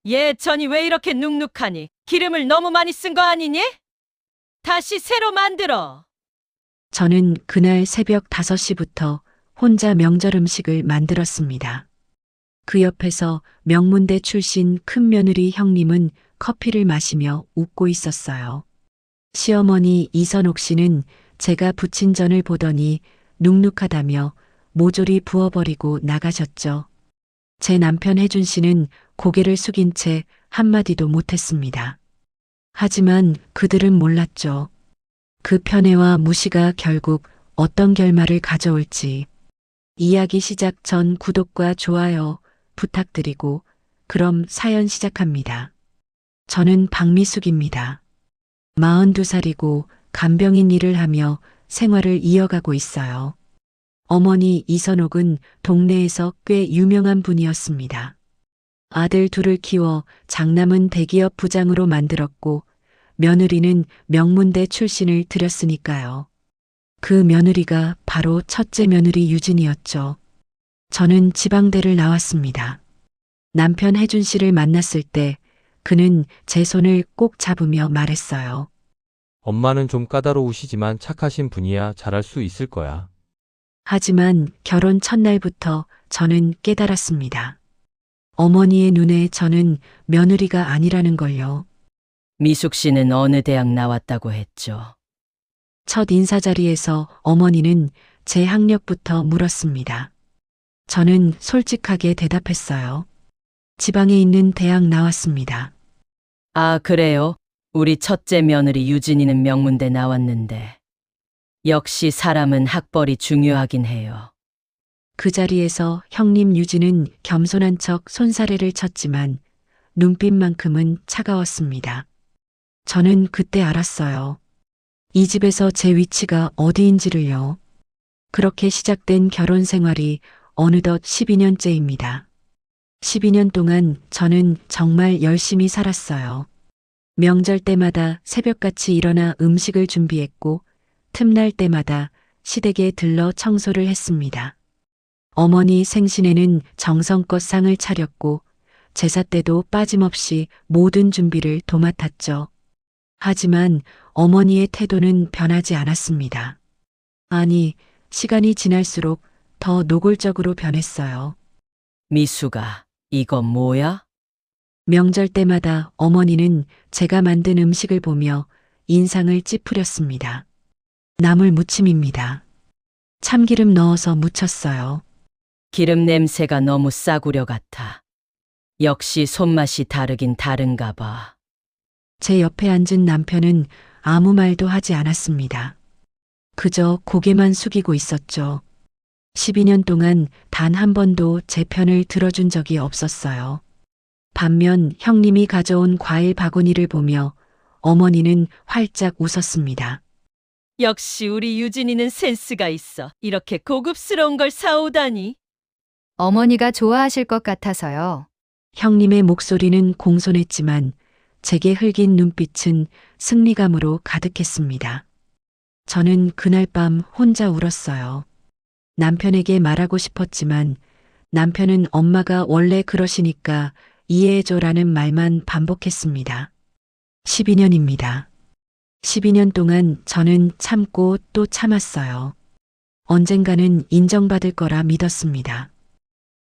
예전이 왜 이렇게 눅눅하니? 기름을 너무 많이 쓴 거 아니니? 다시 새로 만들어. 저는 그날 새벽 5시부터 혼자 명절 음식을 만들었습니다. 그 옆에서 명문대 출신 큰며느리 형님은 커피를 마시며 웃고 있었어요. 시어머니 이선옥 씨는 제가 부친 전을 보더니 눅눅하다며 모조리 부어버리고 나가셨죠. 제 남편 혜준 씨는 고개를 숙인 채 한마디도 못했습니다. 하지만 그들은 몰랐죠. 그 편애와 무시가 결국 어떤 결말을 가져올지. 이야기 시작 전 구독과 좋아요 부탁드리고 그럼 사연 시작합니다. 저는 박미숙입니다. 42살이고 간병인 일을 하며 생활을 이어가고 있어요. 어머니 이선옥은 동네에서 꽤 유명한 분이었습니다. 아들 둘을 키워 장남은 대기업 부장으로 만들었고 며느리는 명문대 출신을 들였으니까요. 그 며느리가 바로 첫째 며느리 유진이었죠. 저는 지방대를 나왔습니다. 남편 혜준 씨를 만났을 때 그는 제 손을 꼭 잡으며 말했어요. 엄마는 좀 까다로우시지만 착하신 분이야 잘할 수 있을 거야. 하지만 결혼 첫날부터 저는 깨달았습니다. 어머니의 눈에 저는 며느리가 아니라는 걸요. 미숙 씨는 어느 대학 나왔다고 했죠? 첫 인사 자리에서 어머니는 제 학력부터 물었습니다. 저는 솔직하게 대답했어요. 지방에 있는 대학 나왔습니다. 아, 그래요? 우리 첫째 며느리 유진이는 명문대 나왔는데. 역시 사람은 학벌이 중요하긴 해요. 그 자리에서 형님 유진은 겸손한 척 손사래를 쳤지만 눈빛만큼은 차가웠습니다. 저는 그때 알았어요. 이 집에서 제 위치가 어디인지를요. 그렇게 시작된 결혼 생활이 어느덧 12년째입니다. 12년 동안 저는 정말 열심히 살았어요. 명절 때마다 새벽같이 일어나 음식을 준비했고 틈날 때마다 시댁에 들러 청소를 했습니다. 어머니 생신에는 정성껏 상을 차렸고 제사 때도 빠짐없이 모든 준비를 도맡았죠. 하지만 어머니의 태도는 변하지 않았습니다. 아니, 시간이 지날수록 더 노골적으로 변했어요. 미숙아, 이거 뭐야? 명절 때마다 어머니는 제가 만든 음식을 보며 인상을 찌푸렸습니다. 나물 무침입니다. 참기름 넣어서 무쳤어요. 기름 냄새가 너무 싸구려 같아. 역시 손맛이 다르긴 다른가 봐. 제 옆에 앉은 남편은 아무 말도 하지 않았습니다. 그저 고개만 숙이고 있었죠. 12년 동안 단 한 번도 제 편을 들어준 적이 없었어요. 반면 형님이 가져온 과일 바구니를 보며 어머니는 활짝 웃었습니다. 역시 우리 유진이는 센스가 있어. 이렇게 고급스러운 걸 사오다니. 어머니가 좋아하실 것 같아서요. 형님의 목소리는 공손했지만 제게 흘긴 눈빛은 승리감으로 가득했습니다. 저는 그날 밤 혼자 울었어요. 남편에게 말하고 싶었지만 남편은 엄마가 원래 그러시니까 이해해줘라는 말만 반복했습니다. 12년입니다. 12년 동안 저는 참고 또 참았어요. 언젠가는 인정받을 거라 믿었습니다.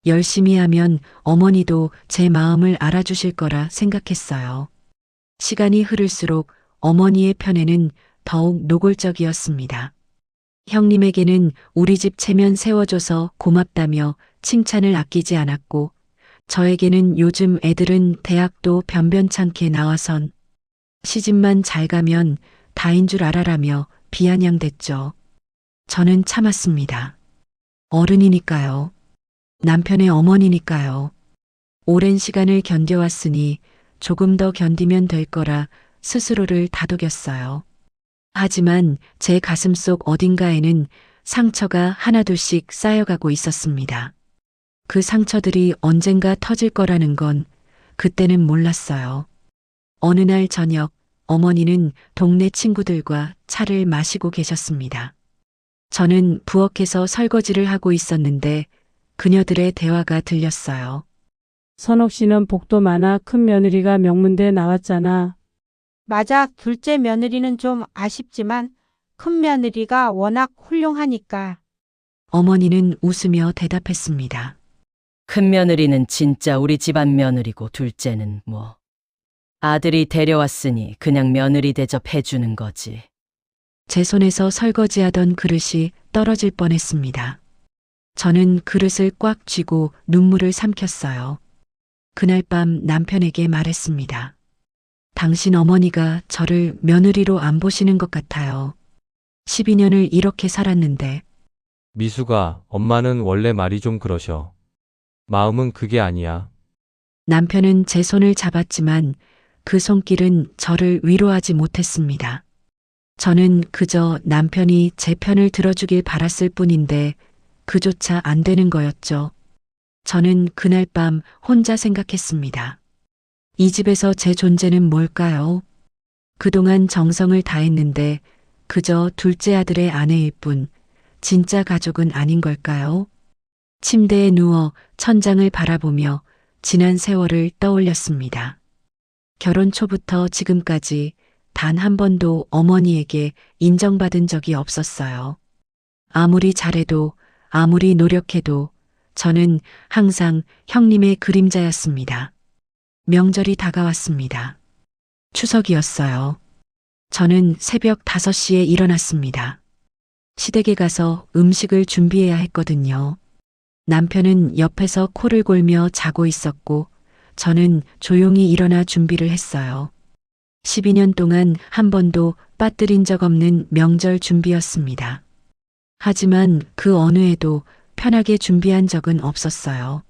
열심히 하면 어머니도 제 마음을 알아주실 거라 생각했어요. 시간이 흐를수록 어머니의 편에는 더욱 노골적이었습니다. 형님에게는 우리 집 체면 세워줘서 고맙다며 칭찬을 아끼지 않았고 저에게는 요즘 애들은 대학도 변변찮게 나와선 시집만 잘 가면 다인 줄 알아라며 비아냥댔죠. 저는 참았습니다. 어른이니까요. 남편의 어머니니까요. 오랜 시간을 견뎌왔으니 조금 더 견디면 될 거라 스스로를 다독였어요. 하지만 제 가슴속 어딘가에는 상처가 하나둘씩 쌓여가고 있었습니다. 그 상처들이 언젠가 터질 거라는 건 그때는 몰랐어요. 어느 날 저녁 어머니는 동네 친구들과 차를 마시고 계셨습니다. 저는 부엌에서 설거지를 하고 있었는데 그녀들의 대화가 들렸어요. 선옥 씨는 복도 많아 큰 며느리가 명문대에 나왔잖아. 맞아, 둘째 며느리는 좀 아쉽지만 큰 며느리가 워낙 훌륭하니까. 어머니는 웃으며 대답했습니다. 큰 며느리는 진짜 우리 집안 며느리고 둘째는 뭐. 아들이 데려왔으니 그냥 며느리 대접해주는 거지. 제 손에서 설거지하던 그릇이 떨어질 뻔했습니다. 저는 그릇을 꽉 쥐고 눈물을 삼켰어요. 그날 밤 남편에게 말했습니다. 당신 어머니가 저를 며느리로 안 보시는 것 같아요. 12년을 이렇게 살았는데. 미수가, 엄마는 원래 말이 좀 그러셔. 마음은 그게 아니야. 남편은 제 손을 잡았지만 그 손길은 저를 위로하지 못했습니다. 저는 그저 남편이 제 편을 들어주길 바랐을 뿐인데 그조차 안 되는 거였죠. 저는 그날 밤 혼자 생각했습니다. 이 집에서 제 존재는 뭘까요? 그동안 정성을 다했는데 그저 둘째 아들의 아내일 뿐 진짜 가족은 아닌 걸까요? 침대에 누워 천장을 바라보며 지난 세월을 떠올렸습니다. 결혼 초부터 지금까지 단 한 번도 어머니에게 인정받은 적이 없었어요. 아무리 잘해도 아무리 노력해도 저는 항상 형님의 그림자였습니다. 명절이 다가왔습니다. 추석이었어요. 저는 새벽 5시에 일어났습니다. 시댁에 가서 음식을 준비해야 했거든요. 남편은 옆에서 코를 골며 자고 있었고 저는 조용히 일어나 준비를 했어요. 12년 동안 한 번도 빠뜨린 적 없는 명절 준비였습니다. 하지만 그 어느 해도 편하게 준비한 적은 없었어요.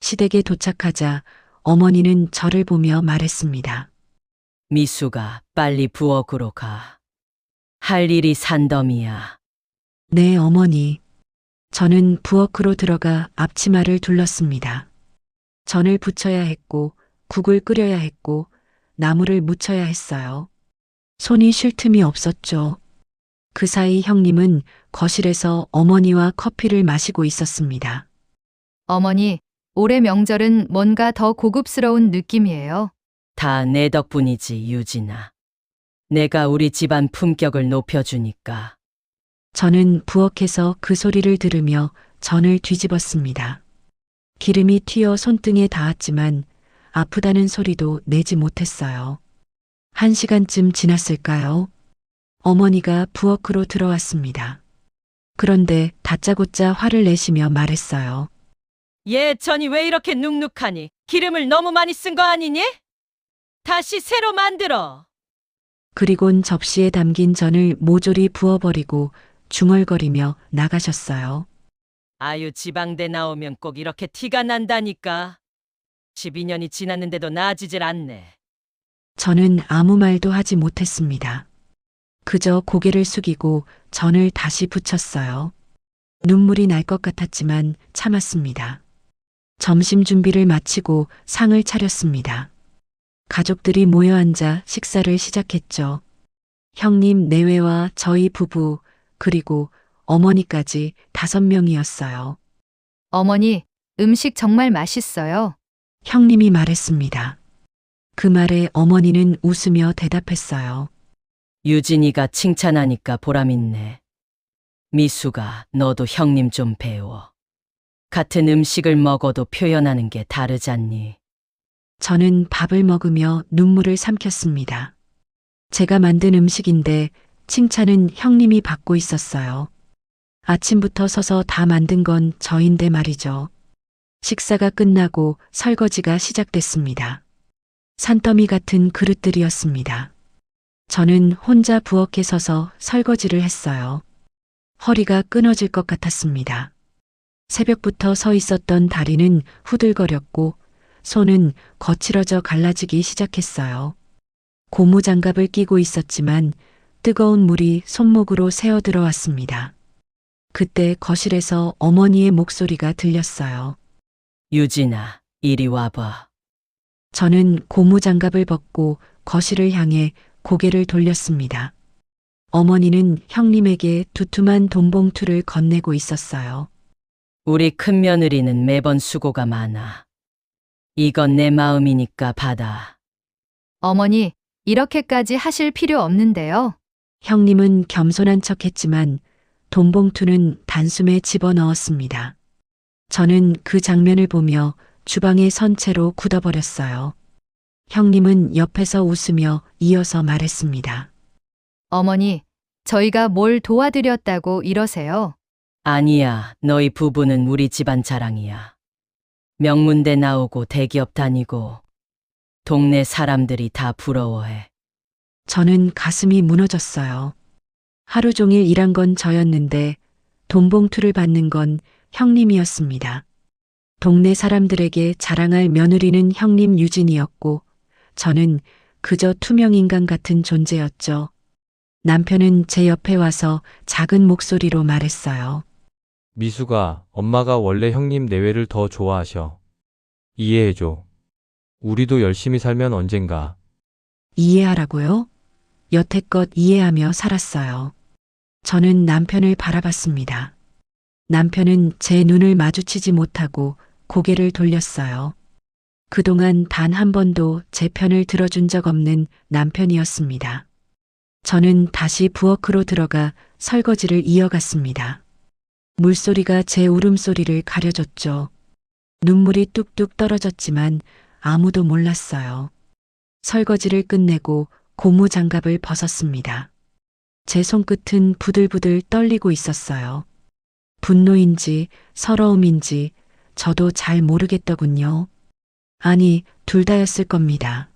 시댁에 도착하자 어머니는 저를 보며 말했습니다. 미수가 빨리 부엌으로 가. 할 일이 산더미야. 네, 어머니. 저는 부엌으로 들어가 앞치마를 둘렀습니다. 전을 부쳐야 했고 국을 끓여야 했고 나물을 무쳐야 했어요. 손이 쉴 틈이 없었죠. 그 사이 형님은 거실에서 어머니와 커피를 마시고 있었습니다. 어머니, 올해 명절은 뭔가 더 고급스러운 느낌이에요. 다 내 덕분이지, 유진아. 내가 우리 집안 품격을 높여주니까. 저는 부엌에서 그 소리를 들으며 전을 뒤집었습니다. 기름이 튀어 손등에 닿았지만 아프다는 소리도 내지 못했어요. 1시간쯤 지났을까요? 어머니가 부엌으로 들어왔습니다. 그런데 다짜고짜 화를 내시며 말했어요. 얘 전이 왜 이렇게 눅눅하니? 기름을 너무 많이 쓴 거 아니니? 다시 새로 만들어. 그리곤 접시에 담긴 전을 모조리 부어버리고 중얼거리며 나가셨어요. 아유, 지방대 나오면 꼭 이렇게 티가 난다니까. 12년이 지났는데도 나아지질 않네. 저는 아무 말도 하지 못했습니다. 그저 고개를 숙이고 전을 다시 붙였어요. 눈물이 날 것 같았지만 참았습니다. 점심 준비를 마치고 상을 차렸습니다. 가족들이 모여 앉아 식사를 시작했죠. 형님 내외와 저희 부부 그리고 어머니까지 5명이었어요. 어머니, 음식 정말 맛있어요. 형님이 말했습니다. 그 말에 어머니는 웃으며 대답했어요. 유진이가 칭찬하니까 보람있네. 미수가 너도 형님 좀 배워. 같은 음식을 먹어도 표현하는 게 다르잖니. 저는 밥을 먹으며 눈물을 삼켰습니다. 제가 만든 음식인데 칭찬은 형님이 받고 있었어요. 아침부터 서서 다 만든 건 저인데 말이죠. 식사가 끝나고 설거지가 시작됐습니다. 산더미 같은 그릇들이었습니다. 저는 혼자 부엌에 서서 설거지를 했어요. 허리가 끊어질 것 같았습니다. 새벽부터 서 있었던 다리는 후들거렸고 손은 거칠어져 갈라지기 시작했어요. 고무장갑을 끼고 있었지만 뜨거운 물이 손목으로 새어 들어왔습니다. 그때 거실에서 어머니의 목소리가 들렸어요. 유진아, 이리 와봐. 저는 고무장갑을 벗고 거실을 향해 고개를 돌렸습니다. 어머니는 형님에게 두툼한 돈봉투를 건네고 있었어요. 우리 큰며느리는 매번 수고가 많아. 이건 내 마음이니까 받아. 어머니, 이렇게까지 하실 필요 없는데요. 형님은 겸손한 척 했지만 돈봉투는 단숨에 집어넣었습니다. 저는 그 장면을 보며 주방에 선 채로 굳어버렸어요. 형님은 옆에서 웃으며 이어서 말했습니다. 어머니, 저희가 뭘 도와드렸다고 이러세요? 아니야, 너희 부부는 우리 집안 자랑이야. 명문대 나오고 대기업 다니고 동네 사람들이 다 부러워해. 저는 가슴이 무너졌어요. 하루 종일 일한 건 저였는데 돈봉투를 받는 건 형님이었습니다. 동네 사람들에게 자랑할 며느리는 형님 유진이었고 저는 그저 투명인간 같은 존재였죠. 남편은 제 옆에 와서 작은 목소리로 말했어요. 미수가 엄마가 원래 형님 내외를 더 좋아하셔. 이해해줘. 우리도 열심히 살면 언젠가. 이해하라고요? 여태껏 이해하며 살았어요. 저는 남편을 바라봤습니다. 남편은 제 눈을 마주치지 못하고 고개를 돌렸어요. 그동안 단 한 번도 제 편을 들어준 적 없는 남편이었습니다. 저는 다시 부엌으로 들어가 설거지를 이어갔습니다. 물소리가 제 울음소리를 가려줬죠. 눈물이 뚝뚝 떨어졌지만 아무도 몰랐어요. 설거지를 끝내고 고무장갑을 벗었습니다. 제 손끝은 부들부들 떨리고 있었어요. 분노인지 서러움인지 저도 잘 모르겠더군요. 아니, 둘 다였을 겁니다.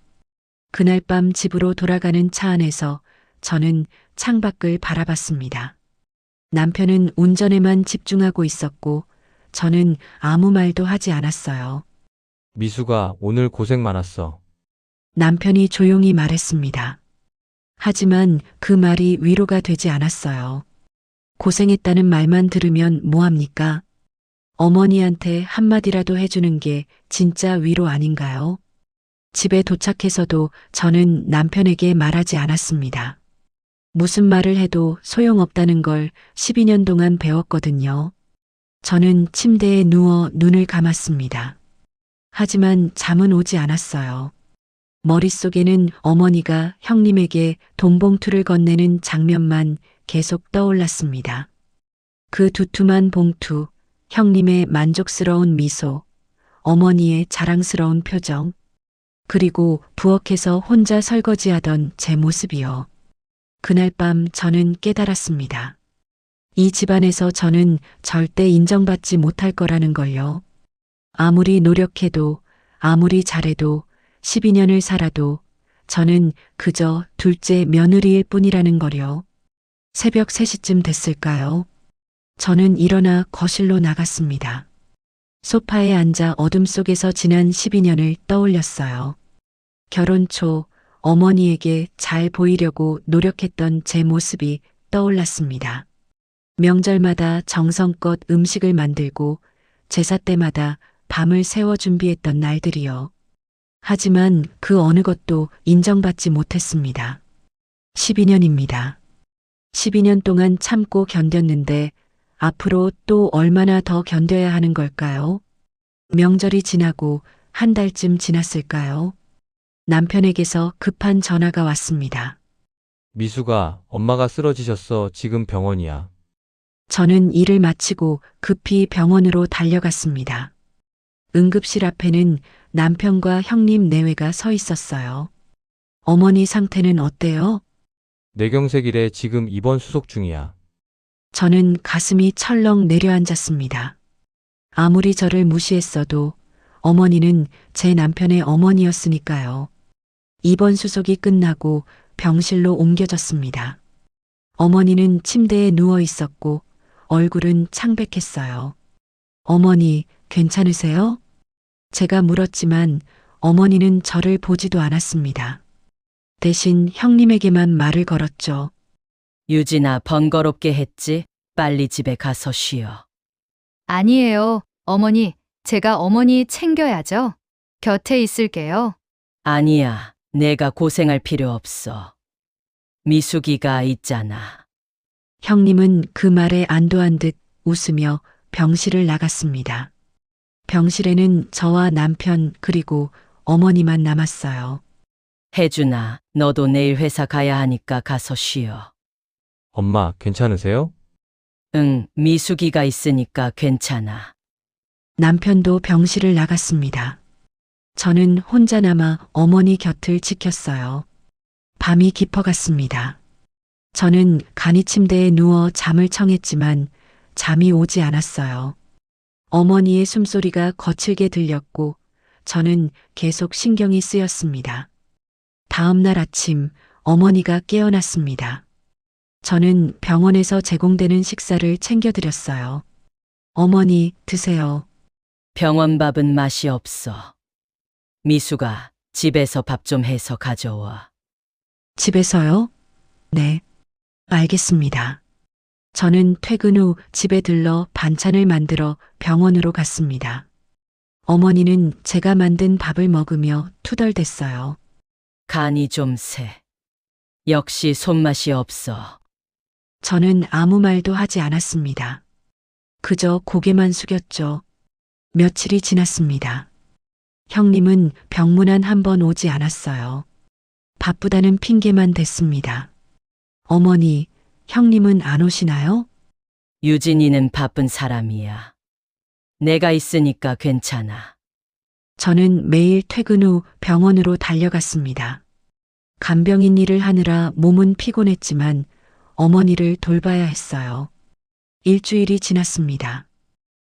그날 밤 집으로 돌아가는 차 안에서 저는 창밖을 바라봤습니다. 남편은 운전에만 집중하고 있었고 저는 아무 말도 하지 않았어요. 미수가 오늘 고생 많았어. 남편이 조용히 말했습니다. 하지만 그 말이 위로가 되지 않았어요. 고생했다는 말만 들으면 뭐합니까? 어머니한테 한마디라도 해주는 게 진짜 위로 아닌가요? 집에 도착해서도 저는 남편에게 말하지 않았습니다. 무슨 말을 해도 소용없다는 걸 12년 동안 배웠거든요. 저는 침대에 누워 눈을 감았습니다. 하지만 잠은 오지 않았어요. 머릿속에는 어머니가 형님에게 돈봉투를 건네는 장면만 계속 떠올랐습니다. 그 두툼한 봉투, 형님의 만족스러운 미소, 어머니의 자랑스러운 표정, 그리고 부엌에서 혼자 설거지하던 제 모습이요. 그날 밤 저는 깨달았습니다. 이 집안에서 저는 절대 인정받지 못할 거라는 걸요. 아무리 노력해도, 아무리 잘해도, 12년을 살아도 저는 그저 둘째 며느리일 뿐이라는 거요. 새벽 3시쯤 됐을까요? 저는 일어나 거실로 나갔습니다. 소파에 앉아 어둠 속에서 지난 12년을 떠올렸어요. 결혼 초 어머니에게 잘 보이려고 노력했던 제 모습이 떠올랐습니다. 명절마다 정성껏 음식을 만들고 제사 때마다 밤을 새워 준비했던 날들이요. 하지만 그 어느 것도 인정받지 못했습니다. 12년입니다. 12년 동안 참고 견뎠는데 앞으로 또 얼마나 더 견뎌야 하는 걸까요? 명절이 지나고 한 달쯤 지났을까요? 남편에게서 급한 전화가 왔습니다. 미수가 엄마가 쓰러지셨어. 지금 병원이야. 저는 일을 마치고 급히 병원으로 달려갔습니다. 응급실 앞에는 남편과 형님 내외가 서 있었어요. 어머니 상태는 어때요? 뇌경색이래. 지금 입원 수속 중이야. 저는 가슴이 철렁 내려앉았습니다. 아무리 저를 무시했어도 어머니는 제 남편의 어머니였으니까요. 입원 수속이 끝나고 병실로 옮겨졌습니다. 어머니는 침대에 누워 있었고 얼굴은 창백했어요. 어머니, 괜찮으세요? 제가 물었지만 어머니는 저를 보지도 않았습니다. 대신 형님에게만 말을 걸었죠. 유진아, 번거롭게 했지? 빨리 집에 가서 쉬어. 아니에요, 어머니. 제가 어머니 챙겨야죠. 곁에 있을게요. 아니야, 내가 고생할 필요 없어. 미숙이가 있잖아. 형님은 그 말에 안도한 듯 웃으며 병실을 나갔습니다. 병실에는 저와 남편 그리고 어머니만 남았어요. 혜준아, 너도 내일 회사 가야 하니까 가서 쉬어. 엄마, 괜찮으세요? 응, 미숙이가 있으니까 괜찮아. 남편도 병실을 나갔습니다. 저는 혼자 남아 어머니 곁을 지켰어요. 밤이 깊어갔습니다. 저는 간이 침대에 누워 잠을 청했지만 잠이 오지 않았어요. 어머니의 숨소리가 거칠게 들렸고 저는 계속 신경이 쓰였습니다. 다음 날 아침 어머니가 깨어났습니다. 저는 병원에서 제공되는 식사를 챙겨드렸어요. 어머니, 드세요. 병원 밥은 맛이 없어. 미숙아, 집에서 밥 좀 해서 가져와. 집에서요? 네. 알겠습니다. 저는 퇴근 후 집에 들러 반찬을 만들어 병원으로 갔습니다. 어머니는 제가 만든 밥을 먹으며 투덜댔어요. 간이 좀 세. 역시 손맛이 없어. 저는 아무 말도 하지 않았습니다. 그저 고개만 숙였죠. 며칠이 지났습니다. 형님은 병문안 한 번 오지 않았어요. 바쁘다는 핑계만 댔습니다. 어머니, 형님은 안 오시나요? 유진이는 바쁜 사람이야. 내가 있으니까 괜찮아. 저는 매일 퇴근 후 병원으로 달려갔습니다. 간병인 일을 하느라 몸은 피곤했지만 어머니를 돌봐야 했어요. 일주일이 지났습니다.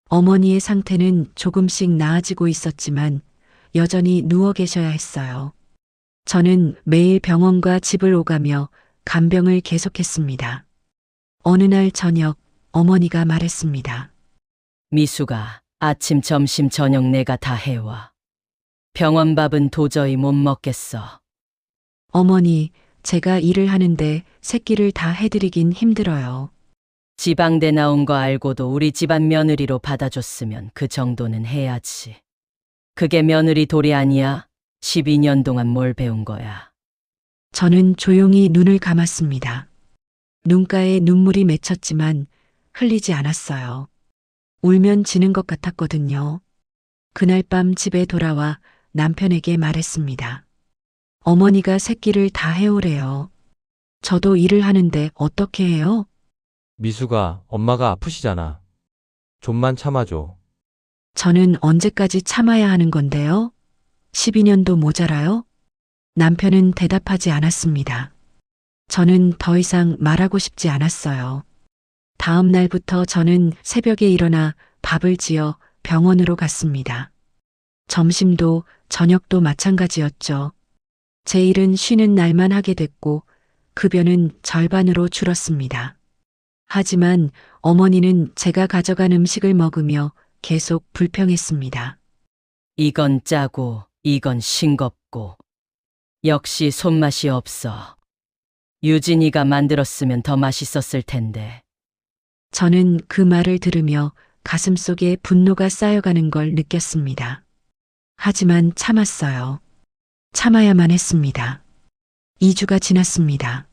어머니의 상태는 조금씩 나아지고 있었지만 여전히 누워 계셔야 했어요. 저는 매일 병원과 집을 오가며 간병을 계속했습니다. 어느 날 저녁 어머니가 말했습니다. 미숙아, 아침, 점심, 저녁 내가 다 해와. 병원 밥은 도저히 못 먹겠어. 어머니, 제가 일을 하는데 새끼를 다 해드리긴 힘들어요. 지방대 나온 거 알고도 우리 집안 며느리로 받아줬으면 그 정도는 해야지. 그게 며느리 도리 아니야? 12년 동안 뭘 배운 거야? 저는 조용히 눈을 감았습니다. 눈가에 눈물이 맺혔지만 흘리지 않았어요. 울면 지는 것 같았거든요. 그날 밤 집에 돌아와 남편에게 말했습니다. 어머니가 새끼를 다 해오래요. 저도 일을 하는데 어떻게 해요? 미숙아, 엄마가 아프시잖아. 좀만 참아줘. 저는 언제까지 참아야 하는 건데요? 12년도 모자라요? 남편은 대답하지 않았습니다. 저는 더 이상 말하고 싶지 않았어요. 다음 날부터 저는 새벽에 일어나 밥을 지어 병원으로 갔습니다. 점심도 저녁도 마찬가지였죠. 제 일은 쉬는 날만 하게 됐고 급여는 절반으로 줄었습니다. 하지만 어머니는 제가 가져간 음식을 먹으며 계속 불평했습니다. 이건 짜고, 이건 싱겁고. 역시 손맛이 없어. 유진이가 만들었으면 더 맛있었을 텐데. 저는 그 말을 들으며 가슴속에 분노가 쌓여가는 걸 느꼈습니다. 하지만 참았어요. 참아야만 했습니다. 2주가 지났습니다.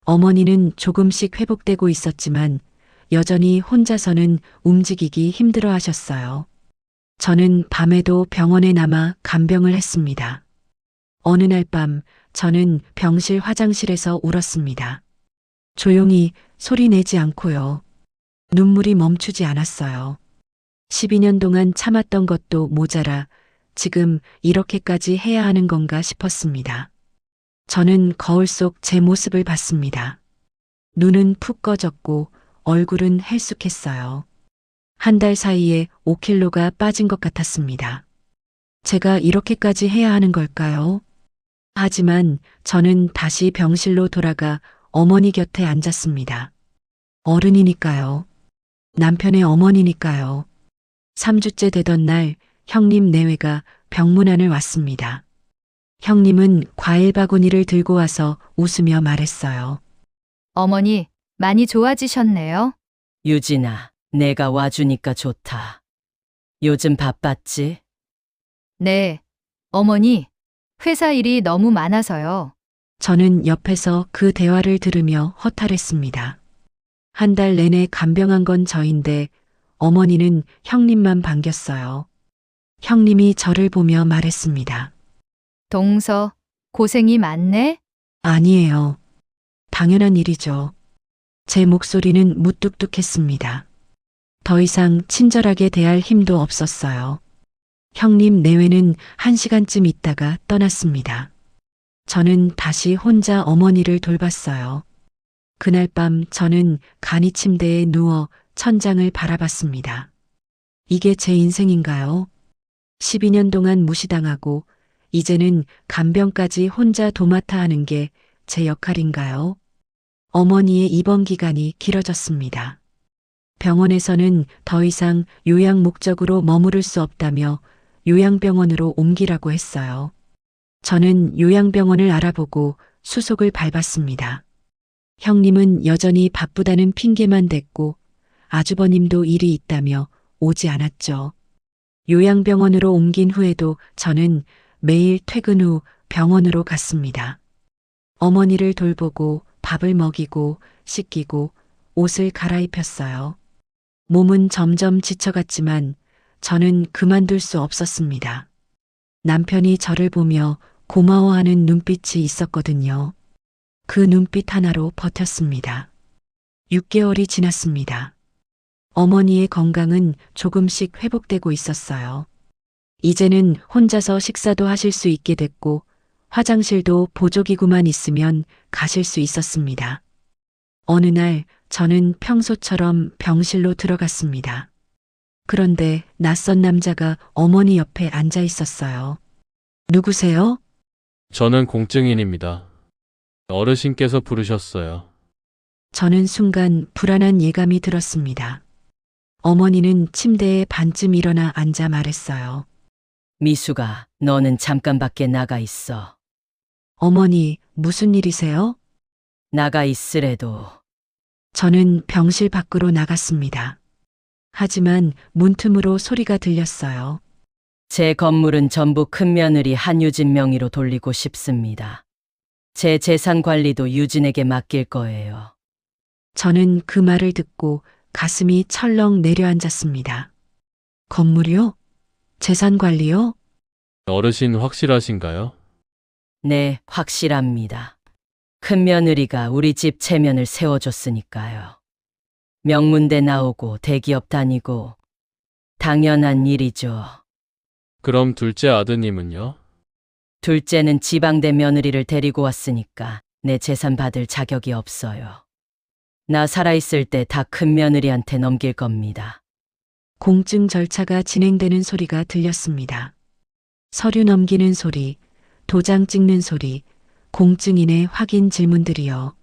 어머니는 조금씩 회복되고 있었지만 여전히 혼자서는 움직이기 힘들어 하셨어요. 저는 밤에도 병원에 남아 간병을 했습니다. 어느 날 밤 저는 병실 화장실에서 울었습니다. 조용히 소리 내지 않고요. 눈물이 멈추지 않았어요. 12년 동안 참았던 것도 모자라 지금 이렇게까지 해야 하는 건가 싶었습니다. 저는 거울 속 제 모습을 봤습니다. 눈은 푹 꺼졌고 얼굴은 헬쑥했어요. 한 달 사이에 5kg가 빠진 것 같았습니다. 제가 이렇게까지 해야 하는 걸까요? 하지만 저는 다시 병실로 돌아가 어머니 곁에 앉았습니다. 어른이니까요. 남편의 어머니니까요. 3주째 되던 날 형님 내외가 병문안을 왔습니다. 형님은 과일 바구니를 들고 와서 웃으며 말했어요. 어머니, 많이 좋아지셨네요. 유진아, 내가 와주니까 좋다. 요즘 바빴지? 네. 어머니, 회사 일이 너무 많아서요. 저는 옆에서 그 대화를 들으며 허탈했습니다. 한 달 내내 간병한 건 저인데 어머니는 형님만 반겼어요. 형님이 저를 보며 말했습니다. 동서, 고생이 많네? 아니에요. 당연한 일이죠. 제 목소리는 무뚝뚝했습니다. 더 이상 친절하게 대할 힘도 없었어요. 형님 내외는 1시간쯤 있다가 떠났습니다. 저는 다시 혼자 어머니를 돌봤어요. 그날 밤 저는 간이 침대에 누워 천장을 바라봤습니다. 이게 제 인생인가요? 12년 동안 무시당하고 이제는 간병까지 혼자 도맡아 하는 게 제 역할인가요? 어머니의 입원 기간이 길어졌습니다. 병원에서는 더 이상 요양 목적으로 머무를 수 없다며 요양병원으로 옮기라고 했어요. 저는 요양병원을 알아보고 수속을 밟았습니다. 형님은 여전히 바쁘다는 핑계만 댔고 아주버님도 일이 있다며 오지 않았죠. 요양병원으로 옮긴 후에도 저는 매일 퇴근 후 병원으로 갔습니다. 어머니를 돌보고 밥을 먹이고 씻기고 옷을 갈아입혔어요. 몸은 점점 지쳐갔지만 저는 그만둘 수 없었습니다. 남편이 저를 보며 고마워하는 눈빛이 있었거든요. 그 눈빛 하나로 버텼습니다. 6개월이 지났습니다. 어머니의 건강은 조금씩 회복되고 있었어요. 이제는 혼자서 식사도 하실 수 있게 됐고 화장실도 보조기구만 있으면 가실 수 있었습니다. 어느 날 저는 평소처럼 병실로 들어갔습니다. 그런데 낯선 남자가 어머니 옆에 앉아 있었어요. 누구세요? 저는 공증인입니다. 어르신께서 부르셨어요. 저는 순간 불안한 예감이 들었습니다. 어머니는 침대에 반쯤 일어나 앉아 말했어요. 미수가, 너는 잠깐 밖에 나가 있어. 어머니, 무슨 일이세요? 나가 있으래도 저는 병실 밖으로 나갔습니다. 하지만 문틈으로 소리가 들렸어요. 제 건물은 전부 큰며느리 한유진 명의로 돌리고 싶습니다. 제 재산 관리도 유진에게 맡길 거예요. 저는 그 말을 듣고 가슴이 철렁 내려앉았습니다. 건물이요? 재산 관리요? 어르신 확실하신가요? 네, 확실합니다. 큰며느리가 우리 집 체면을 세워줬으니까요. 명문대 나오고 대기업 다니고 당연한 일이죠. 그럼 둘째 아드님은요? 둘째는 지방대 며느리를 데리고 왔으니까 내 재산 받을 자격이 없어요. 나 살아있을 때 다 큰며느리한테 넘길 겁니다. 공증 절차가 진행되는 소리가 들렸습니다. 서류 넘기는 소리, 도장 찍는 소리, 공증인의 확인 질문들이요.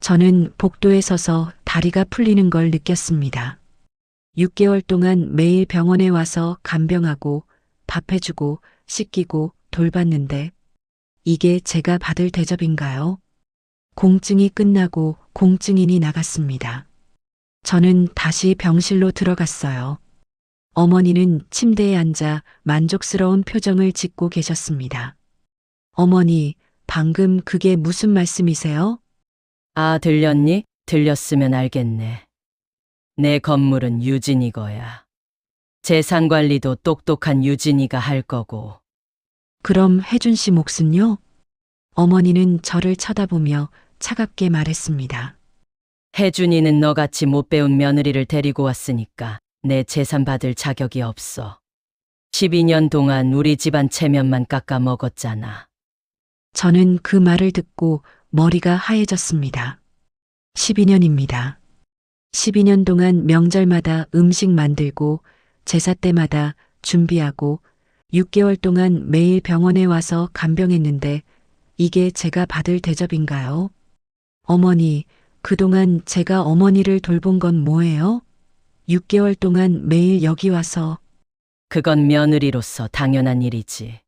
저는 복도에 서서 다리가 풀리는 걸 느꼈습니다. 6개월 동안 매일 병원에 와서 간병하고 밥해주고 씻기고 돌봤는데 이게 제가 받을 대접인가요? 공증이 끝나고 공증인이 나갔습니다. 저는 다시 병실로 들어갔어요. 어머니는 침대에 앉아 만족스러운 표정을 짓고 계셨습니다. 어머니, 방금 그게 무슨 말씀이세요? 아, 들렸니? 들렸으면 알겠네. 내 건물은 유진이 거야. 재산 관리도 똑똑한 유진이가 할 거고. 그럼 혜준 씨 몫은요? 어머니는 저를 쳐다보며 차갑게 말했습니다. 혜준이는 너같이 못 배운 며느리를 데리고 왔으니까 내 재산 받을 자격이 없어. 12년 동안 우리 집안 체면만 깎아 먹었잖아. 저는 그 말을 듣고 머리가 하얘졌습니다. 12년입니다. 12년 동안 명절마다 음식 만들고 제사 때마다 준비하고 6개월 동안 매일 병원에 와서 간병했는데 이게 제가 받을 대접인가요? 어머니, 그동안 제가 어머니를 돌본 건 뭐예요? 6개월 동안 매일 여기 와서 그건 며느리로서 당연한 일이지.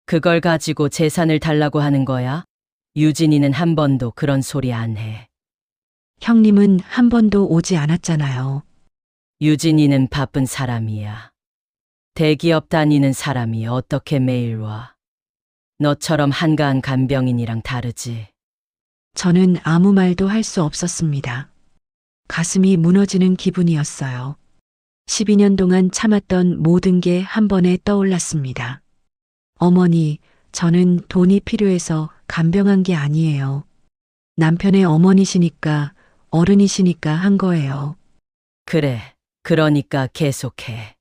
그걸 가지고 재산을 달라고 하는 거야? 유진이는 한 번도 그런 소리 안 해. 형님은 한 번도 오지 않았잖아요. 유진이는 바쁜 사람이야. 대기업 다니는 사람이 어떻게 매일 와. 너처럼 한가한 간병인이랑 다르지. 저는 아무 말도 할 수 없었습니다. 가슴이 무너지는 기분이었어요. 12년 동안 참았던 모든 게 한 번에 떠올랐습니다. 어머니, 저는 돈이 필요해서 간병한 게 아니에요. 남편의 어머니시니까, 어른이시니까 한 거예요. 그래, 그러니까 계속해.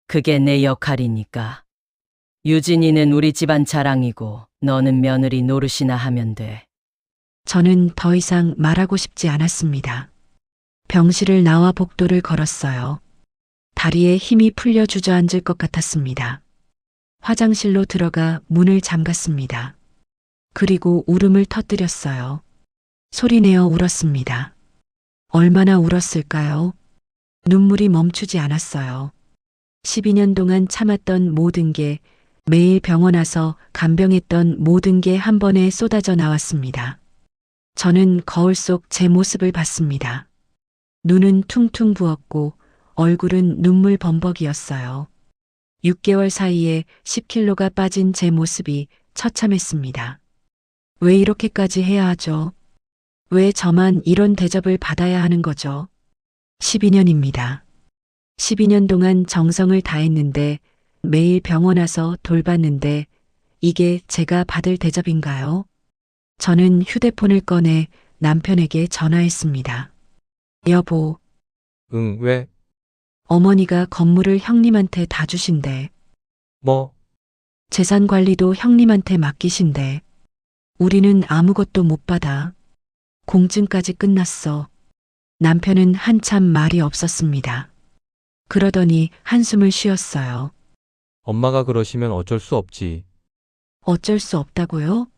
그게 내 역할이니까. 유진이는 우리 집안 자랑이고 너는 며느리 노릇이나 하면 돼. 저는 더 이상 말하고 싶지 않았습니다. 병실을 나와 복도를 걸었어요. 다리에 힘이 풀려 주저앉을 것 같았습니다. 화장실로 들어가 문을 잠갔습니다. 그리고 울음을 터뜨렸어요. 소리내어 울었습니다. 얼마나 울었을까요? 눈물이 멈추지 않았어요. 12년 동안 참았던 모든 게, 매일 병원 와서 간병했던 모든 게 한 번에 쏟아져 나왔습니다. 저는 거울 속 제 모습을 봤습니다. 눈은 퉁퉁 부었고 얼굴은 눈물 범벅이었어요. 6개월 사이에 10kg가 빠진 제 모습이 처참했습니다. 왜 이렇게까지 해야 하죠? 왜 저만 이런 대접을 받아야 하는 거죠? 12년입니다. 12년 동안 정성을 다했는데, 매일 병원 와서 돌봤는데, 이게 제가 받을 대접인가요? 저는 휴대폰을 꺼내 남편에게 전화했습니다. 여보, 응, 왜? 어머니가 건물을 형님한테 다 주신대. 뭐? 재산 관리도 형님한테 맡기신대. 우리는 아무것도 못 받아. 공증까지 끝났어. 남편은 한참 말이 없었습니다. 그러더니 한숨을 쉬었어요. 엄마가 그러시면 어쩔 수 없지. 어쩔 수 없다고요?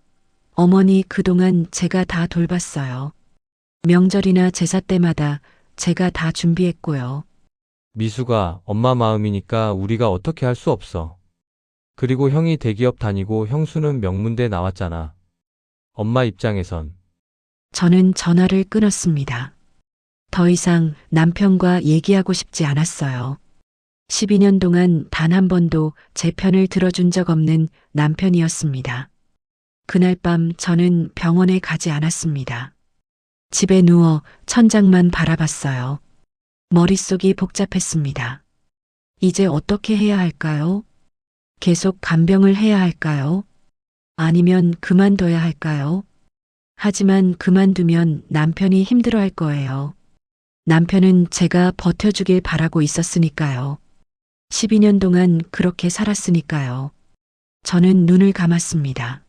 어머니 그동안 제가 다 돌봤어요. 명절이나 제사 때마다 제가 다 준비했고요. 미수가 엄마 마음이니까 우리가 어떻게 할 수 없어. 그리고 형이 대기업 다니고 형수는 명문대 나왔잖아. 엄마 입장에선. 저는 전화를 끊었습니다. 더 이상 남편과 얘기하고 싶지 않았어요. 12년 동안 단 한 번도 제 편을 들어준 적 없는 남편이었습니다. 그날 밤 저는 병원에 가지 않았습니다. 집에 누워 천장만 바라봤어요. 머릿속이 복잡했습니다. 이제 어떻게 해야 할까요? 계속 간병을 해야 할까요? 아니면 그만둬야 할까요? 하지만 그만두면 남편이 힘들어할 거예요. 남편은 제가 버텨주길 바라고 있었으니까요. 12년 동안 그렇게 살았으니까요. 저는 눈을 감았습니다.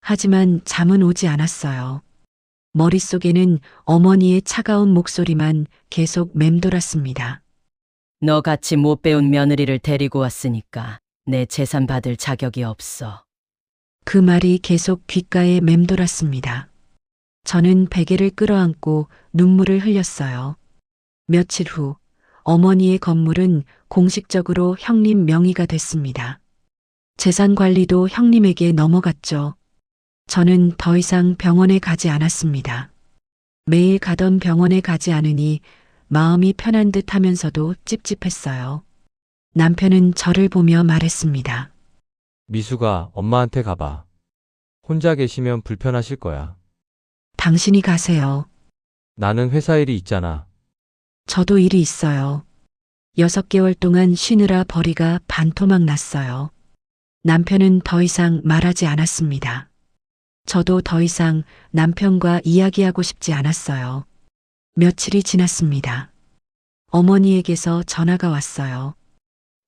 하지만 잠은 오지 않았어요. 머릿속에는 어머니의 차가운 목소리만 계속 맴돌았습니다. 너 같이 못 배운 며느리를 데리고 왔으니까 내 재산 받을 자격이 없어. 그 말이 계속 귓가에 맴돌았습니다. 저는 베개를 끌어안고 눈물을 흘렸어요. 며칠 후 어머니의 건물은 공식적으로 형님 명의가 됐습니다. 재산 관리도 형님에게 넘어갔죠. 저는 더 이상 병원에 가지 않았습니다. 매일 가던 병원에 가지 않으니 마음이 편한 듯 하면서도 찝찝했어요. 남편은 저를 보며 말했습니다. 미수가 엄마한테 가봐. 혼자 계시면 불편하실 거야. 당신이 가세요. 나는 회사 일이 있잖아. 저도 일이 있어요. 6개월 동안 쉬느라 벌이가 반토막 났어요. 남편은 더 이상 말하지 않았습니다. 저도 더 이상 남편과 이야기하고 싶지 않았어요. 며칠이 지났습니다. 어머니에게서 전화가 왔어요.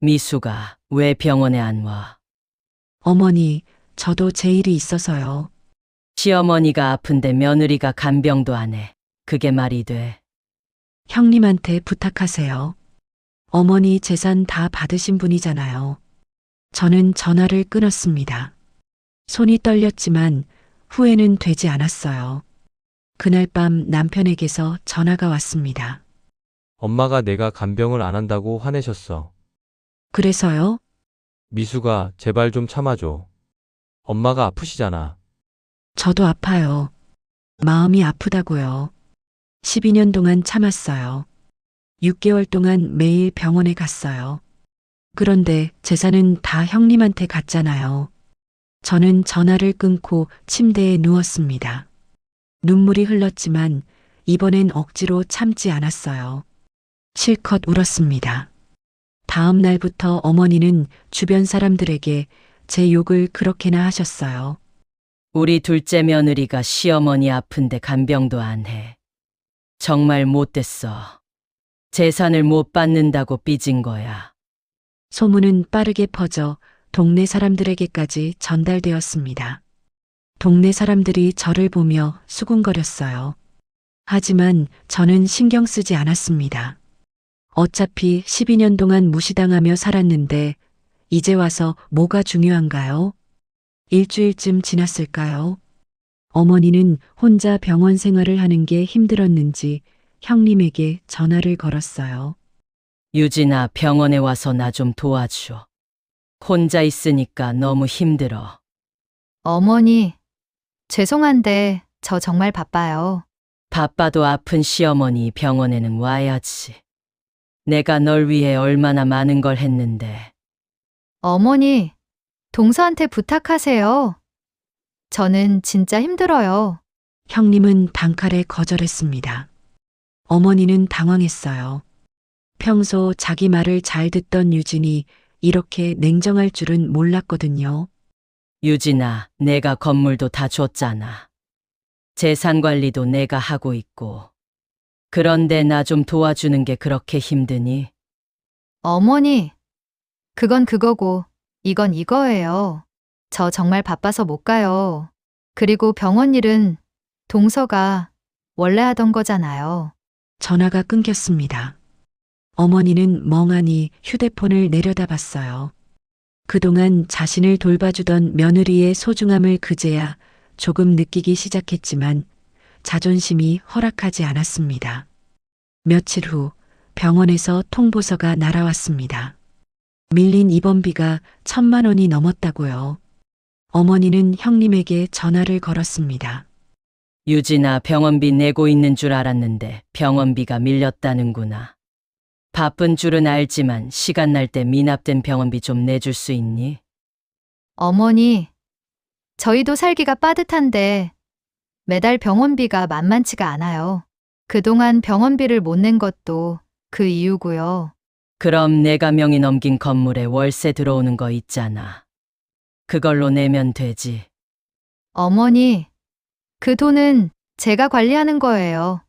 미수가 왜 병원에 안 와? 어머니, 저도 제 일이 있어서요. 시어머니가 아픈데 며느리가 간병도 안 해. 그게 말이 돼. 형님한테 부탁하세요. 어머니 재산 다 받으신 분이잖아요. 저는 전화를 끊었습니다. 손이 떨렸지만 후회는 되지 않았어요. 그날 밤 남편에게서 전화가 왔습니다. 엄마가 내가 간병을 안 한다고 화내셨어. 그래서요? 미수가 제발 좀 참아줘. 엄마가 아프시잖아. 저도 아파요. 마음이 아프다고요. 12년 동안 참았어요. 6개월 동안 매일 병원에 갔어요. 그런데 재산은 다 형님한테 갔잖아요. 저는 전화를 끊고 침대에 누웠습니다. 눈물이 흘렀지만 이번엔 억지로 참지 않았어요. 실컷 울었습니다. 다음 날부터 어머니는 주변 사람들에게 제 욕을 그렇게나 하셨어요. 우리 둘째 며느리가 시어머니 아픈데 간병도 안 해. 정말 못됐어. 재산을 못 받는다고 삐진 거야. 소문은 빠르게 퍼져 동네 사람들에게까지 전달되었습니다. 동네 사람들이 저를 보며 수군거렸어요. 하지만 저는 신경 쓰지 않았습니다. 어차피 12년 동안 무시당하며 살았는데 이제 와서 뭐가 중요한가요? 일주일쯤 지났을까요? 어머니는 혼자 병원 생활을 하는 게 힘들었는지 형님에게 전화를 걸었어요. 유진아, 병원에 와서 나 좀 도와줘. 혼자 있으니까 너무 힘들어. 어머니, 죄송한데 저 정말 바빠요. 바빠도 아픈 시어머니 병원에는 와야지. 내가 널 위해 얼마나 많은 걸 했는데. 어머니, 동서한테 부탁하세요. 저는 진짜 힘들어요. 형님은 단칼에 거절했습니다. 어머니는 당황했어요. 평소 자기 말을 잘 듣던 유진이 이렇게 냉정할 줄은 몰랐거든요. 유진아, 내가 건물도 다 줬잖아. 재산 관리도 내가 하고 있고. 그런데 나 좀 도와주는 게 그렇게 힘드니? 어머니, 그건 그거고 이건 이거예요. 저 정말 바빠서 못 가요. 그리고 병원 일은 동서가 원래 하던 거잖아요. 전화가 끊겼습니다. 어머니는 멍하니 휴대폰을 내려다봤어요. 그동안 자신을 돌봐주던 며느리의 소중함을 그제야 조금 느끼기 시작했지만 자존심이 허락하지 않았습니다. 며칠 후 병원에서 통보서가 날아왔습니다. 밀린 입원비가 1,000만 원이 넘었다고요. 어머니는 형님에게 전화를 걸었습니다. 유진아, 병원비 내고 있는 줄 알았는데 병원비가 밀렸다는구나. 바쁜 줄은 알지만 시간 날 때 미납된 병원비 좀 내줄 수 있니? 어머니, 저희도 살기가 빠듯한데 매달 병원비가 만만치가 않아요. 그동안 병원비를 못 낸 것도 그 이유고요. 그럼 내가 명의 넘긴 건물에 월세 들어오는 거 있잖아. 그걸로 내면 되지. 어머니, 그 돈은 제가 관리하는 거예요.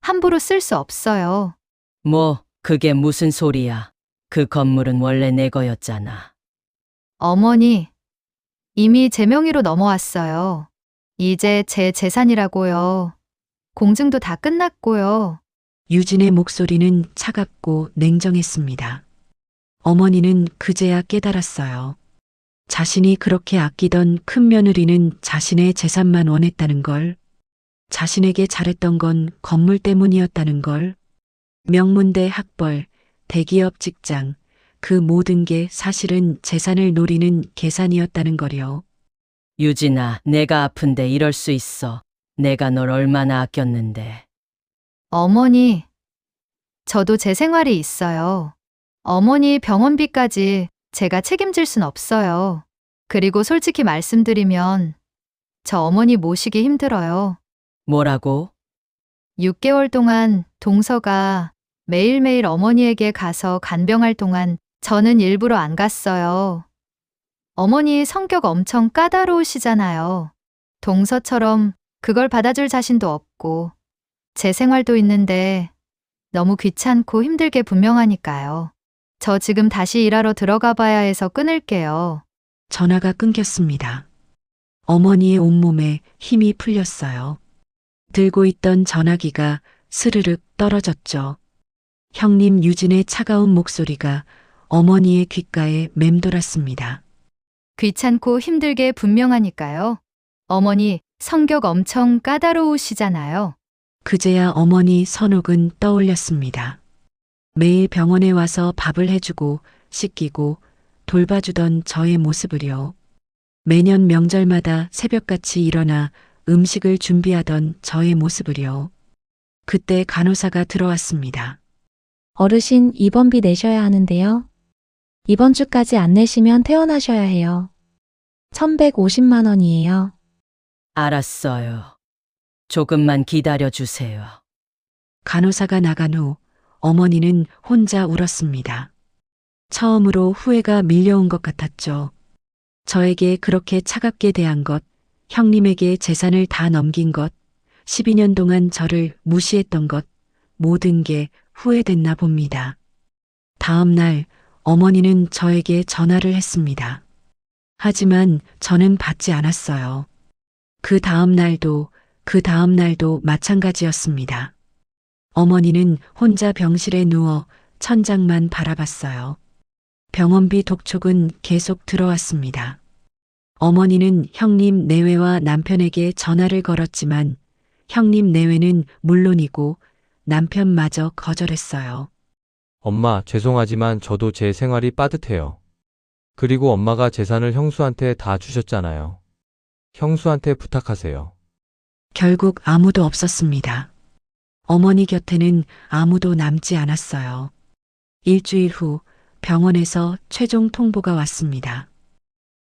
함부로 쓸 수 없어요. 뭐, 그게 무슨 소리야. 그 건물은 원래 내 거였잖아. 어머니, 이미 제 명의로 넘어왔어요. 이제 제 재산이라고요. 공증도 다 끝났고요. 유진의 목소리는 차갑고 냉정했습니다. 어머니는 그제야 깨달았어요. 자신이 그렇게 아끼던 큰 며느리는 자신의 재산만 원했다는 걸, 자신에게 잘했던 건 건물 때문이었다는 걸, 명문대 학벌, 대기업 직장, 그 모든 게 사실은 재산을 노리는 계산이었다는 거요. 유진아, 내가 아픈데 이럴 수 있어. 내가 널 얼마나 아꼈는데. 어머니, 저도 제 생활이 있어요. 어머니 병원비까지 제가 책임질 순 없어요. 그리고 솔직히 말씀드리면 저 어머니 모시기 힘들어요. 뭐라고? 6개월 동안 동서가 매일매일 어머니에게 가서 간병할 동안 저는 일부러 안 갔어요. 어머니 성격 엄청 까다로우시잖아요. 동서처럼 그걸 받아줄 자신도 없고 제 생활도 있는데 너무 귀찮고 힘들게 분명하니까요. 저 지금 다시 일하러 들어가 봐야 해서 끊을게요. 전화가 끊겼습니다. 어머니의 온몸에 힘이 풀렸어요. 들고 있던 전화기가 스르륵 떨어졌죠. 형님 유진의 차가운 목소리가 어머니의 귓가에 맴돌았습니다. 귀찮고 힘들게 분명하니까요. 어머니 성격 엄청 까다로우시잖아요. 그제야 어머니 선옥은 떠올렸습니다. 매일 병원에 와서 밥을 해주고 씻기고 돌봐주던 저의 모습을요. 매년 명절마다 새벽같이 일어나 음식을 준비하던 저의 모습을요. 그때 간호사가 들어왔습니다. 어르신 입원비 내셔야 하는데요. 이번 주까지 안 내시면 퇴원하셔야 해요. 1,150만 원이에요. 알았어요. 조금만 기다려 주세요. 간호사가 나간 후 어머니는 혼자 울었습니다. 처음으로 후회가 밀려온 것 같았죠. 저에게 그렇게 차갑게 대한 것, 형님에게 재산을 다 넘긴 것, 12년 동안 저를 무시했던 것, 모든 게 후회됐나 봅니다. 다음 날 어머니는 저에게 전화를 했습니다. 하지만 저는 받지 않았어요. 그 다음 날도 마찬가지였습니다. 어머니는 혼자 병실에 누워 천장만 바라봤어요. 병원비 독촉은 계속 들어왔습니다. 어머니는 형님 내외와 남편에게 전화를 걸었지만 형님 내외는 물론이고 남편마저 거절했어요. 엄마, 죄송하지만 저도 제 생활이 빠듯해요. 그리고 엄마가 재산을 형수한테 다 주셨잖아요. 형수한테 부탁하세요. 결국 아무도 없었습니다. 어머니 곁에는 아무도 남지 않았어요. 일주일 후 병원에서 최종 통보가 왔습니다.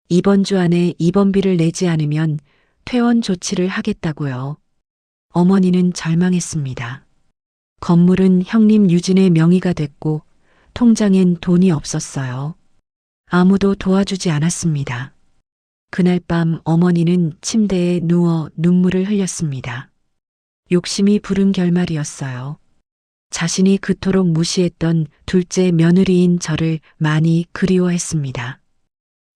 이번 주 안에 입원비를 내지 않으면 퇴원 조치를 하겠다고요. 어머니는 절망했습니다. 건물은 형님 유진의 명의가 됐고 통장엔 돈이 없었어요. 아무도 도와주지 않았습니다. 그날 밤 어머니는 침대에 누워 눈물을 흘렸습니다. 욕심이 부른 결말이었어요. 자신이 그토록 무시했던 둘째 며느리인 저를 많이 그리워했습니다.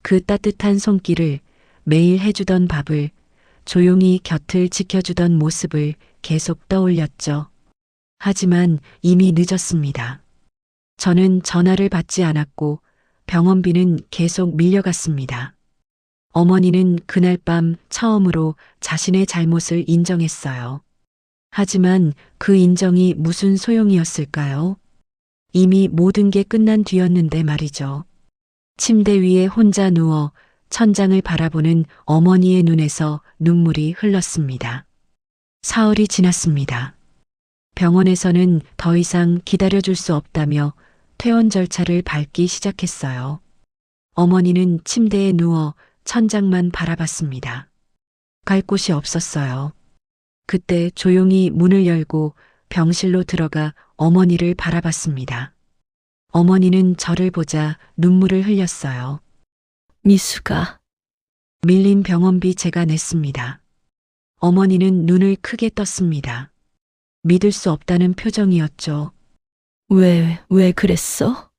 그 따뜻한 손길을, 매일 해주던 밥을, 조용히 곁을 지켜주던 모습을 계속 떠올렸죠. 하지만 이미 늦었습니다. 저는 전화를 받지 않았고 병원비는 계속 밀려갔습니다. 어머니는 그날 밤 처음으로 자신의 잘못을 인정했어요. 하지만 그 인정이 무슨 소용이었을까요? 이미 모든 게 끝난 뒤였는데 말이죠. 침대 위에 혼자 누워 천장을 바라보는 어머니의 눈에서 눈물이 흘렀습니다. 사흘이 지났습니다. 병원에서는 더 이상 기다려줄 수 없다며 퇴원 절차를 밟기 시작했어요. 어머니는 침대에 누워 천장만 바라봤습니다. 갈 곳이 없었어요. 그때 조용히 문을 열고 병실로 들어가 어머니를 바라봤습니다. 어머니는 저를 보자 눈물을 흘렸어요. 미수가, 밀린 병원비 제가 냈습니다. 어머니는 눈을 크게 떴습니다. 믿을 수 없다는 표정이었죠. 왜 그랬어?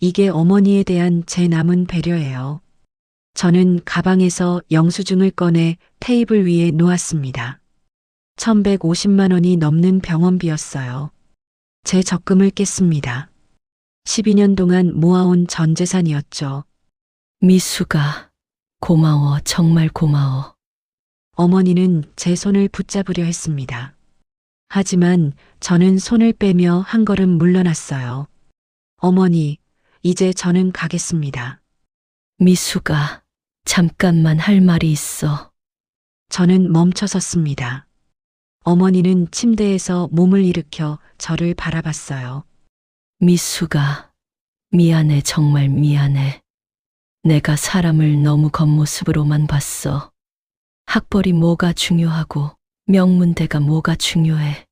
이게 어머니에 대한 제 남은 배려예요. 저는 가방에서 영수증을 꺼내 테이블 위에 놓았습니다. 1150만 원이 넘는 병원비였어요. 제 적금을 깼습니다. 12년 동안 모아온 전 재산이었죠. 미수가, 고마워, 정말 고마워. 어머니는 제 손을 붙잡으려 했습니다. 하지만 저는 손을 빼며 한 걸음 물러났어요. 어머니, 이제 저는 가겠습니다. 미수가, 잠깐만 할 말이 있어. 저는 멈춰섰습니다. 어머니는 침대에서 몸을 일으켜 저를 바라봤어요. 미수가, 미안해, 정말 미안해. 내가 사람을 너무 겉모습으로만 봤어. 학벌이 뭐가 중요하고 명문대가 뭐가 중요해.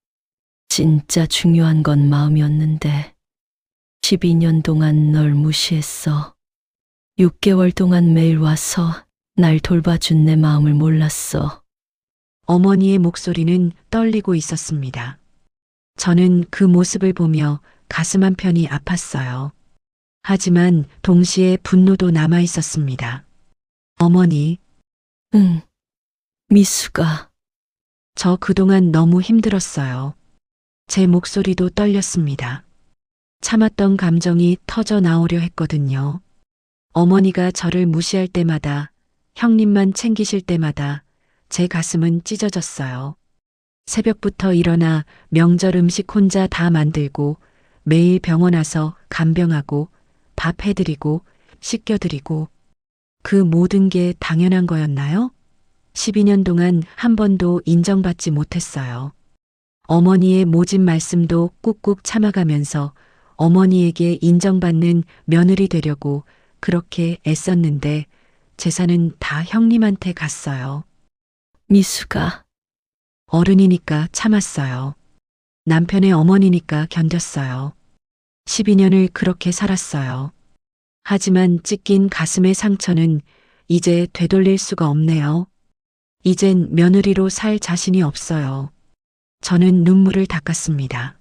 진짜 중요한 건 마음이었는데 12년 동안 널 무시했어. 6개월 동안 매일 와서 날 돌봐준 내 마음을 몰랐어. 어머니의 목소리는 떨리고 있었습니다. 저는 그 모습을 보며 가슴 한편이 아팠어요. 하지만 동시에 분노도 남아 있었습니다. 어머니, 응, 미수가. 저 그동안 너무 힘들었어요. 제 목소리도 떨렸습니다. 참았던 감정이 터져 나오려 했거든요. 어머니가 저를 무시할 때마다, 형님만 챙기실 때마다 제 가슴은 찢어졌어요. 새벽부터 일어나 명절 음식 혼자 다 만들고 매일 병원 와서 간병하고 밥 해드리고 씻겨드리고 그 모든 게 당연한 거였나요? 12년 동안 한 번도 인정받지 못했어요. 어머니의 모진 말씀도 꾹꾹 참아가면서 어머니에게 인정받는 며느리 되려고 그렇게 애썼는데 재산은 다 형님한테 갔어요. 미수가. 어른이니까 참았어요. 남편의 어머니니까 견뎠어요. 12년을 그렇게 살았어요. 하지만 찢긴 가슴의 상처는 이제 되돌릴 수가 없네요. 이젠 며느리로 살 자신이 없어요. 저는 눈물을 닦았습니다.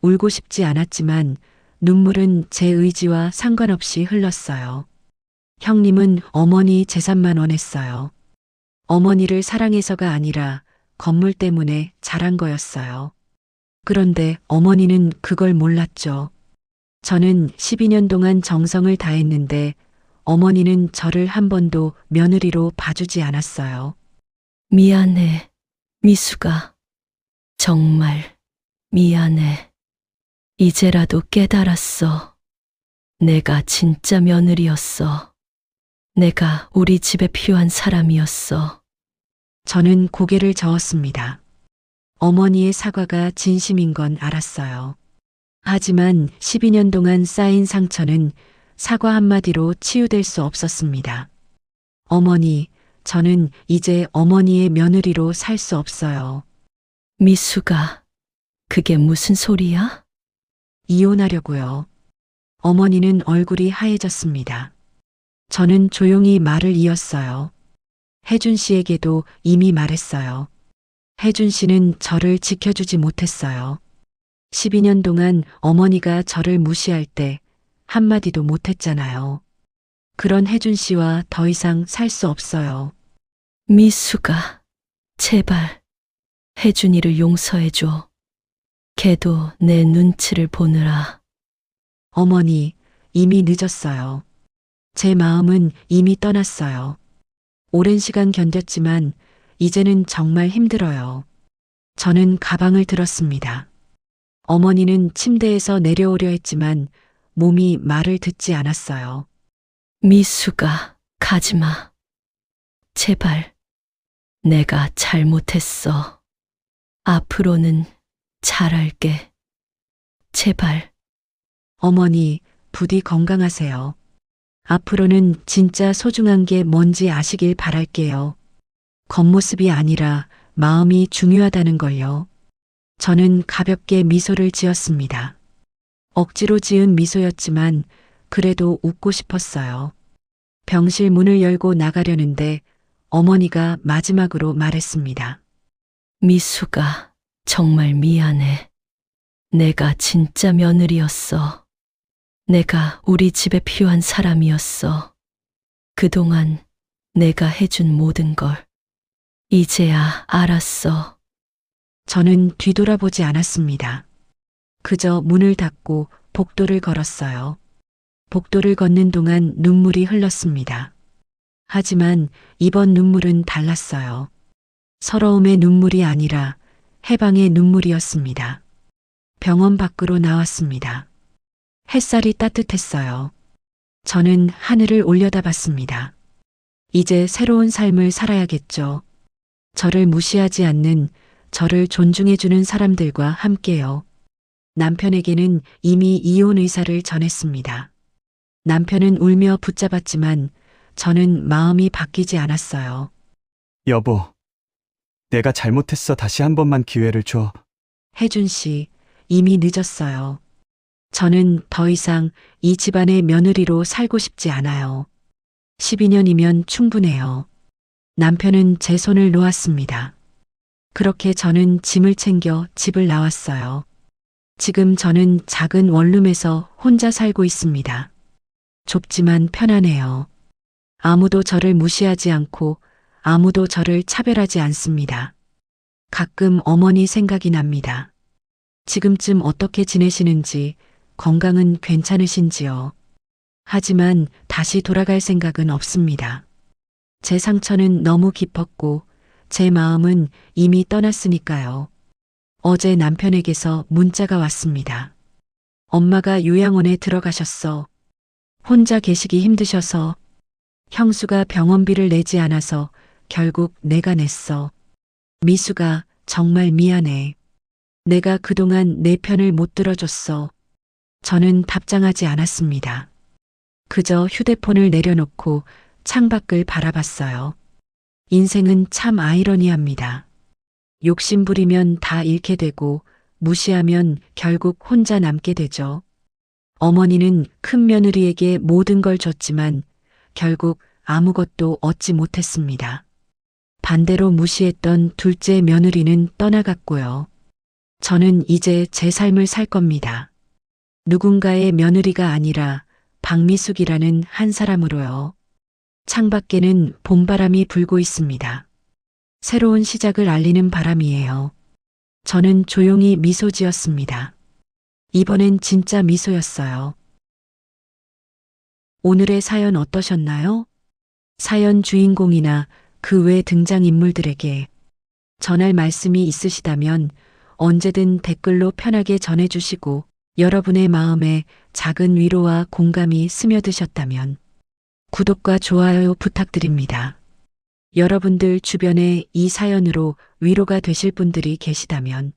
울고 싶지 않았지만 눈물은 제 의지와 상관없이 흘렀어요. 형님은 어머니 재산만 원했어요. 어머니를 사랑해서가 아니라 건물 때문에 잘한 거였어요. 그런데 어머니는 그걸 몰랐죠. 저는 12년 동안 정성을 다했는데 어머니는 저를 한 번도 며느리로 봐주지 않았어요. 미안해, 미수가. 정말 미안해. 이제라도 깨달았어. 내가 진짜 며느리였어. 내가 우리 집에 필요한 사람이었어. 저는 고개를 저었습니다. 어머니의 사과가 진심인 건 알았어요. 하지만 12년 동안 쌓인 상처는 사과 한마디로 치유될 수 없었습니다. 어머니, 저는 이제 어머니의 며느리로 살 수 없어요. 미수가, 그게 무슨 소리야? 이혼하려고요. 어머니는 얼굴이 하얘졌습니다. 저는 조용히 말을 이었어요. 혜준 씨에게도 이미 말했어요. 혜준 씨는 저를 지켜주지 못했어요. 12년 동안 어머니가 저를 무시할 때 한마디도 못했잖아요. 그런 혜준 씨와 더 이상 살 수 없어요. 미수가, 제발 혜준이를 용서해줘. 걔도 내 눈치를 보느라. 어머니, 이미 늦었어요. 제 마음은 이미 떠났어요. 오랜 시간 견뎠지만 이제는 정말 힘들어요. 저는 가방을 들었습니다. 어머니는 침대에서 내려오려 했지만 몸이 말을 듣지 않았어요. 미수가, 가지마. 제발, 내가 잘못했어. 앞으로는 잘할게. 제발. 어머니, 부디 건강하세요. 앞으로는 진짜 소중한 게 뭔지 아시길 바랄게요. 겉모습이 아니라 마음이 중요하다는 걸요. 저는 가볍게 미소를 지었습니다. 억지로 지은 미소였지만 그래도 웃고 싶었어요. 병실 문을 열고 나가려는데 어머니가 마지막으로 말했습니다. 미수가, 정말 미안해. 내가 진짜 며느리였어. 내가 우리 집에 필요한 사람이었어. 그동안 내가 해준 모든 걸 이제야 알았어. 저는 뒤돌아보지 않았습니다. 그저 문을 닫고 복도를 걸었어요. 복도를 걷는 동안 눈물이 흘렀습니다. 하지만 이번 눈물은 달랐어요. 서러움의 눈물이 아니라 해방의 눈물이었습니다. 병원 밖으로 나왔습니다. 햇살이 따뜻했어요. 저는 하늘을 올려다봤습니다. 이제 새로운 삶을 살아야겠죠. 저를 무시하지 않는, 저를 존중해주는 사람들과 함께요. 남편에게는 이미 이혼 의사를 전했습니다. 남편은 울며 붙잡았지만 저는 마음이 바뀌지 않았어요. 여보, 내가 잘못했어. 다시 한 번만 기회를 줘. 혜준 씨, 이미 늦었어요. 저는 더 이상 이 집안의 며느리로 살고 싶지 않아요. 12년이면 충분해요. 남편은 제 손을 놓았습니다. 그렇게 저는 짐을 챙겨 집을 나왔어요. 지금 저는 작은 원룸에서 혼자 살고 있습니다. 좁지만 편안해요. 아무도 저를 무시하지 않고 아무도 저를 차별하지 않습니다. 가끔 어머니 생각이 납니다. 지금쯤 어떻게 지내시는지, 건강은 괜찮으신지요? 하지만 다시 돌아갈 생각은 없습니다. 제 상처는 너무 깊었고 제 마음은 이미 떠났으니까요. 어제 남편에게서 문자가 왔습니다. 엄마가 요양원에 들어가셨어. 혼자 계시기 힘드셔서. 형수가 병원비를 내지 않아서 결국 내가 냈어. 미수가, 정말 미안해. 내가 그동안 내 편을 못 들어줬어. 저는 답장하지 않았습니다. 그저 휴대폰을 내려놓고 창밖을 바라봤어요. 인생은 참 아이러니합니다. 욕심 부리면 다 잃게 되고 무시하면 결국 혼자 남게 되죠. 어머니는 큰 며느리에게 모든 걸 줬지만 결국 아무것도 얻지 못했습니다. 반대로 무시했던 둘째 며느리는 떠나갔고요. 저는 이제 제 삶을 살 겁니다. 누군가의 며느리가 아니라 박미숙이라는 한 사람으로요. 창밖에는 봄바람이 불고 있습니다. 새로운 시작을 알리는 바람이에요. 저는 조용히 미소 지었습니다. 이번엔 진짜 미소였어요. 오늘의 사연 어떠셨나요? 사연 주인공이나 그 외 등장인물들에게 전할 말씀이 있으시다면 언제든 댓글로 편하게 전해주시고 여러분의 마음에 작은 위로와 공감이 스며드셨다면 구독과 좋아요 부탁드립니다. 여러분들 주변에 이 사연으로 위로가 되실 분들이 계시다면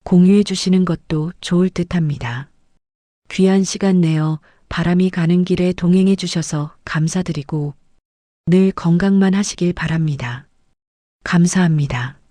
공유해 주시는 것도 좋을 듯 합니다. 귀한 시간 내어 바람이 가는 길에 동행해 주셔서 감사드리고 늘 건강만 하시길 바랍니다. 감사합니다.